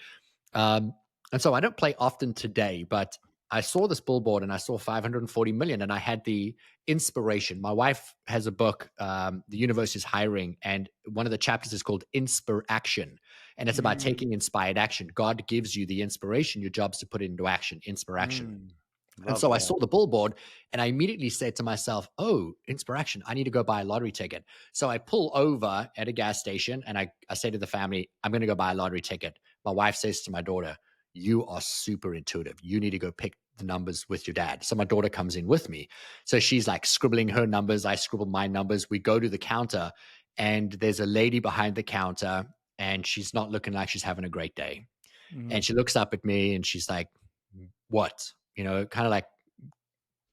Um, and so I don't play often today, but I saw this billboard and I saw 540 million and I had the inspiration. My wife has a book, The Universe is Hiring, and one of the chapters is called Inspire Action. And it's about Mm, taking inspired action. God gives you the inspiration, your job's to put it into action, inspire action. mm, And love so I that. saw the billboard and I immediately said to myself, oh, inspiration, I need to go buy a lottery ticket. So I pull over at a gas station and I say to the family, I'm going to go buy a lottery ticket. My wife says to my daughter, you are super intuitive. You need to go pick the numbers with your dad. So my daughter comes in with me. So she's like scribbling her numbers. I scribble my numbers. We go to the counter and there's a lady behind the counter and she's not looking like she's having a great day. And Mm, she looks up at me and she's like, what? Kind of like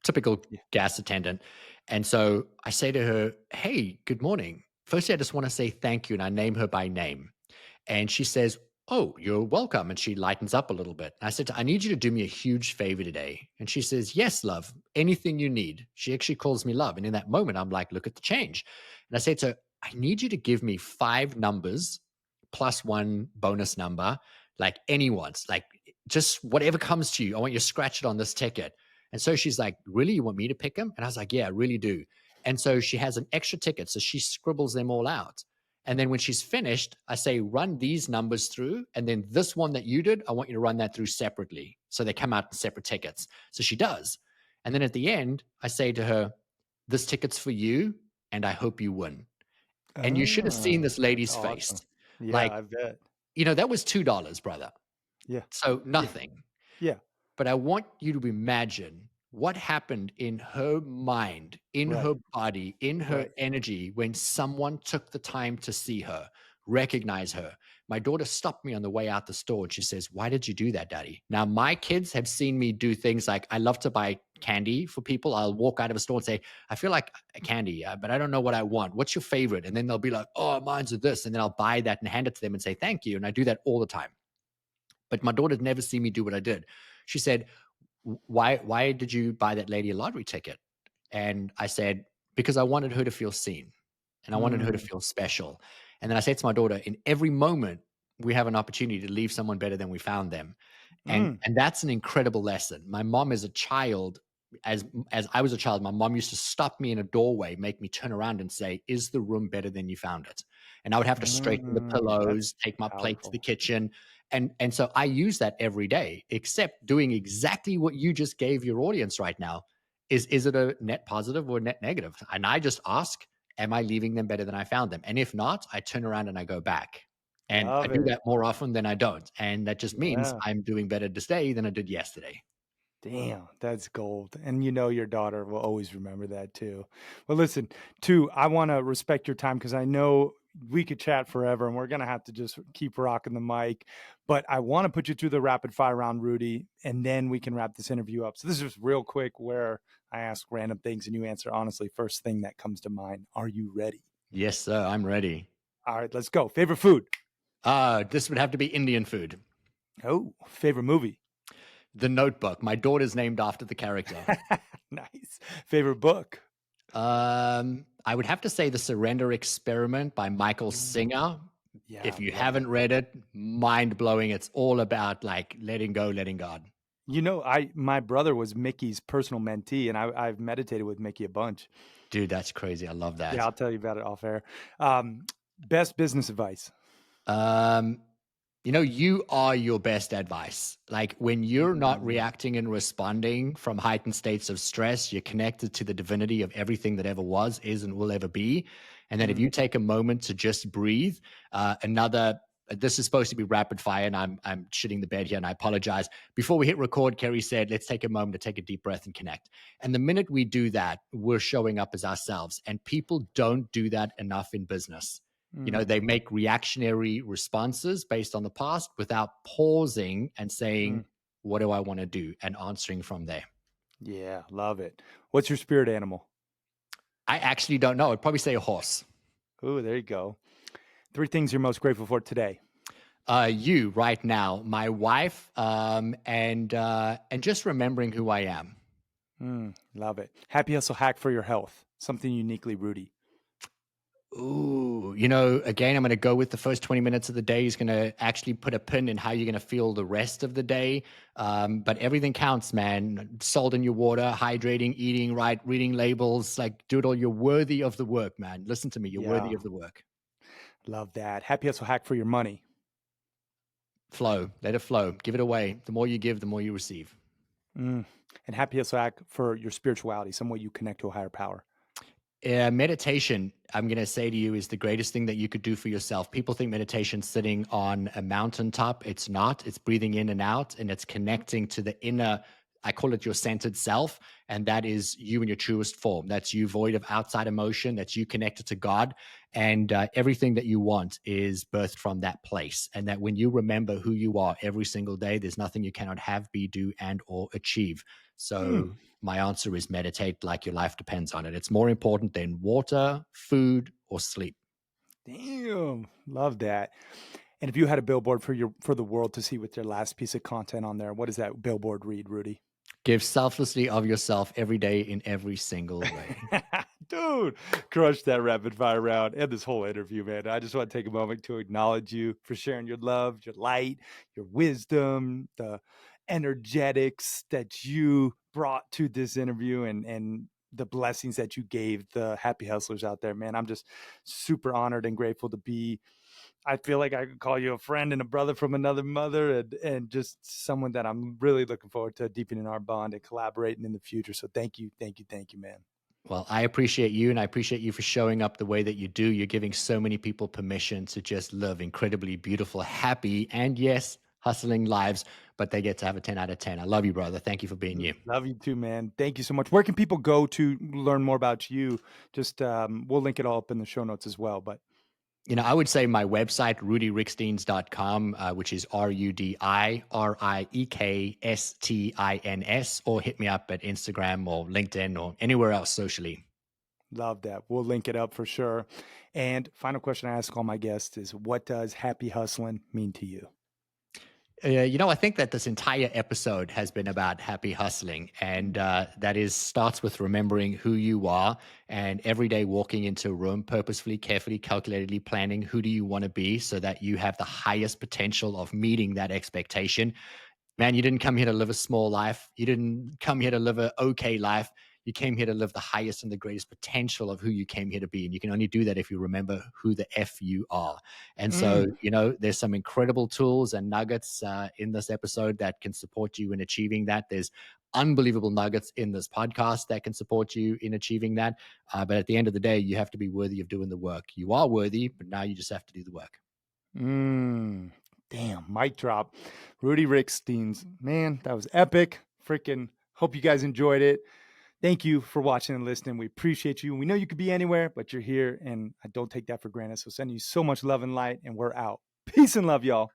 typical yeah. gas attendant. And so I say to her, hey, good morning. Firstly, I just want to say thank you. And I name her by name. And she says, oh, you're welcome. And she lightens up a little bit. And I said, I need you to do me a huge favor today. And she says, yes, love, anything you need. She actually calls me love. And in that moment, I'm like, look at the change. And I said to her, I need you to give me 5 numbers plus one bonus number, like anyone's, like just whatever comes to you. I want you to scratch it on this ticket. And so she's like, really? You want me to pick them? And I was like, yeah, I really do. And so she has an extra ticket. So she scribbles them all out. And then when she's finished, I say, run these numbers through. And then this one that you did, I want you to run that through separately. So they come out in separate tickets. So she does. And then at the end, I say to her, this ticket's for you. And I hope you win. And you should have seen Oh, this that's lady's face. awesome. Yeah, Like, I bet. that was $2, brother. Yeah. So Yeah. nothing. Yeah. But I want you to imagine what happened in her mind, in her Right. body, in her Right. energy when someone took the time to see her, recognize her. My daughter stopped me on the way out the store and she says, "Why did you do that, daddy?" Now, my kids have seen me do things like I love to buy candy for people. I'll walk out of a store and say, "I feel like a candy, but I don't know what I want. What's your favorite?" And then they'll be like, "Oh, mine's this." And then I'll buy that and hand it to them and say, "Thank you." And I do that all the time. But my daughter never seen me do what I did. She said, why did you buy that lady a lottery ticket?" And I said, because I wanted her to feel seen and I wanted her to Mm, feel special. And then I said to my daughter, in every moment, we have an opportunity to leave someone better than we found them. And mm, that's an incredible lesson. My mom as a child, as I was a child, my mom used to stop me in a doorway, make me turn around and say, "Is the room better than you found it?" And I would have to straighten the that's pillows, take my plate to the powerful. kitchen, and so I use that every day, except doing exactly what you just gave your audience right now. Is it a net positive or net negative? And I just ask, am I leaving them better than I found them? And if not, I turn around and I go back. And I Love do it. that more often than I don't. And that just means Yeah. I'm doing better today than I did yesterday. Damn, that's gold. And your daughter will always remember that too. Well, listen, too, I want to respect your time because I know we could chat forever and we're going to have to just keep rocking the mic. But I want to put you through the rapid fire round, Rudy, and then we can wrap this interview up. So this is just real quick where I ask random things and you answer honestly. First thing that comes to mind. Are you ready? Yes, sir. I'm ready. All right, let's go. Favorite food? This would have to be Indian food. Oh, favorite movie? The Notebook. My daughter's named after the character. Nice. Favorite book? I would have to say The Surrender Experiment by Michael Mm, Singer. yeah, If you love haven't that read book. it, mind blowing. It's all about like letting go, letting God. I my brother was Mickey's personal mentee, and I've meditated with Mickey a bunch. Dude, that's crazy. I love Yeah, that. I'll tell you about it off air. Best business advice. Um, you are your best advice. Like when you're not Mm, reacting and responding from heightened states of stress, you're connected to the divinity of everything that ever was, is, and will ever be. And then if mm, you take a moment to just breathe, this is supposed to be rapid fire, and I'm shitting the bed here, and I apologize. Before we hit record, Kerry said, "Let's take a moment to take a deep breath and connect." And the minute we do that, we're showing up as ourselves. And people don't do that enough in business. mm, They make reactionary responses based on the past without pausing and mm. saying, "What do I want to do?" and answering from there. Yeah, love it. What's your spirit animal? I actually don't know. I'd probably say a horse. Oh, there you go. Three things you're most grateful for today. You right now, my wife, and just remembering who I am. Love it. Happy hustle hack for your health. Something uniquely Rudy. Ooh, again, I'm going to go with the first 20 minutes of the day is going to actually put a pin in how you're going to feel the rest of the day. But everything counts, man. Salt in your water, hydrating, eating right, reading labels, like do it all. You're worthy of the work, man. Listen to me. You're worthy Yeah, of the work. love that. Happy hustle hack for your money. Flow, let it flow. Give it away. The more you give, the more you receive. Mm. And happy hustle hack for your spirituality, some way you connect to a higher power. Meditation, I'm going to say to you, is the greatest thing that you could do for yourself. People think meditation sitting on a mountaintop. It's not. It's breathing in and out, and it's connecting to the inner. I call it your centered self, and that is you in your truest form. That's you void of outside emotion. That's you connected to God, and everything that you want is birthed from that place. And that when you remember who you are every single day, there's nothing you cannot have, be, do, and or achieve. Mm. So my answer is meditate like your life depends on it. It's more important than water, food, or sleep. Damn, love that. And if you had a billboard for the world to see with your last piece of content on there, what does that billboard read, Rudy? Give selflessly of yourself every day in every single way. Dude, crush that rapid fire round and this whole interview, man. I just want to take a moment to acknowledge you for sharing your love, your light, your wisdom, the energetics that you brought to this interview and the blessings that you gave the happy hustlers out there, man. I'm just super honored and grateful to be. I feel like I could call you a friend and a brother from another mother and just someone that I'm really looking forward to deepening our bond and collaborating in the future. So thank you, man. Well, I appreciate you and I appreciate you for showing up the way that you do. You're giving so many people permission to just live incredibly beautiful, happy, and yes, hustling lives, but they get to have a 10 out of 10. I love you, brother. Thank you for being you. Love you too, man. Thank you so much. Where can people go to learn more about you? Just we'll link it all up in the show notes as well. But I would say my website, rudiriekstins.com, which is RUDIRIEKSTINS, or hit me up at Instagram or LinkedIn or anywhere else socially. love that. We'll link it up for sure. And final question I ask all my guests is, what does happy hustling mean to you? I think that this entire episode has been about happy hustling, and that is starts with remembering who you are, and every day walking into a room, purposefully, carefully, calculatedly planning who do you want to be, so that you have the highest potential of meeting that expectation. Man, you didn't come here to live a small life. You didn't come here to live a okay life. You came here to live the highest and the greatest potential of who you came here to be. And you can only do that if you remember who the F you are. And so, Mm. there's some incredible tools and nuggets in this episode that can support you in achieving that. There's unbelievable nuggets in this podcast that can support you in achieving that. But at the end of the day, you have to be worthy of doing the work. You are worthy, but now you just have to do the work. Mm. Damn, mic drop. Rudi Riekstins. Man, that was epic. Freaking hope you guys enjoyed it. Thank you for watching and listening. We appreciate you. We know you could be anywhere, but you're here, and I don't take that for granted. So sending you so much love and light, and we're out. Peace and love, y'all.